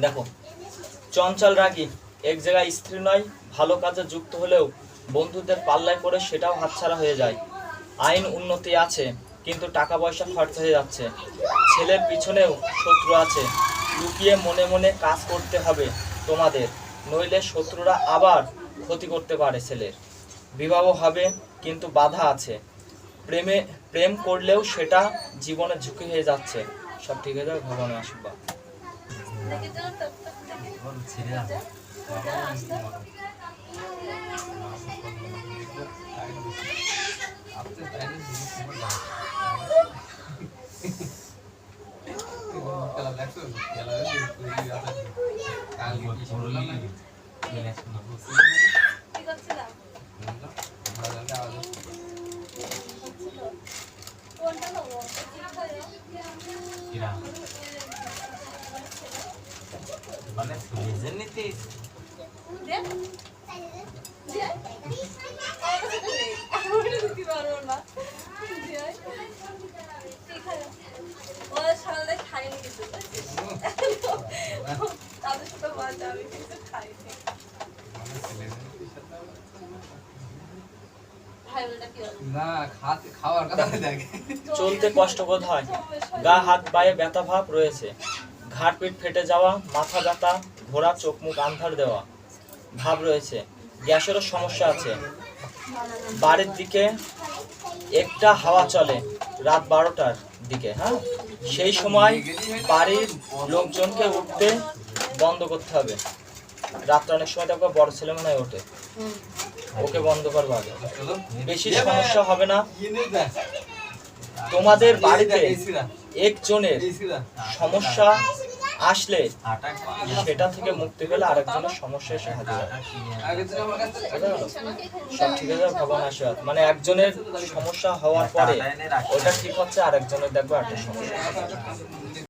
দেখো, চঞ্চল রাগী এক জায়গায় স্ত্রী নয়, ভালো কাজে যুক্ত হলেও বন্ধুদের পাল্লায় পড়ে সেটাও হাতছাড়া হয়ে যায়। আইন উন্নতি আছে, কিন্তু টাকা পয়সা খরচ হয়ে যাচ্ছে। ছেলের পিছনেও শত্রু আছে, লুকিয়ে মনে মনে কাজ করতে হবে তোমাদের, নইলে শত্রুরা আবার ক্ষতি করতে পারে ছেলের। বিবাহ হবে, কিন্তু বাধা আছে। প্রেম করলেও সেটা জীবনে ঝুঁকি হয়ে যাচ্ছে। সব ঠিক হয়ে যাবে, ভগবানের আশীর্বাদ। চলতে কষ্টবোধ হয়, গা হাত পায়ে ব্যথা ভাব রয়েছে, ঘাড় পিঠ ফেটে যাওয়া, মাথা ব্যথা, ঘোরা, চোখ মুখ আন্ধার দেওয়া ভাব রয়েছে। গ্যাসেরও সমস্যা আছে। বাড়ির দিকে একটা হাওয়া চলে রাত 12টার দিকে, হ্যাঁ, সেই সময় বাড়ির লোকজনকে উঠতে বন্ধ করতে হবে। রাত্রে অনেক সময় দেখো বড় ছেলে মনে হয় ওঠে, ওকে বন্ধ করবো আগে। বেশি সমস্যা হবে না। তোমাদের বাড়িতে একজনের সমস্যা আসলে সেটা থেকে মুক্তি পেলে আরেকজনের সমস্যা এসে হাজির হয়। সব ঠিক আছে, ভগবান আশীর্বাদ। মানে একজনের সমস্যা হওয়ার পরে ওটা ঠিক হচ্ছে, আরেকজনের দেখবো একটা সমস্যা।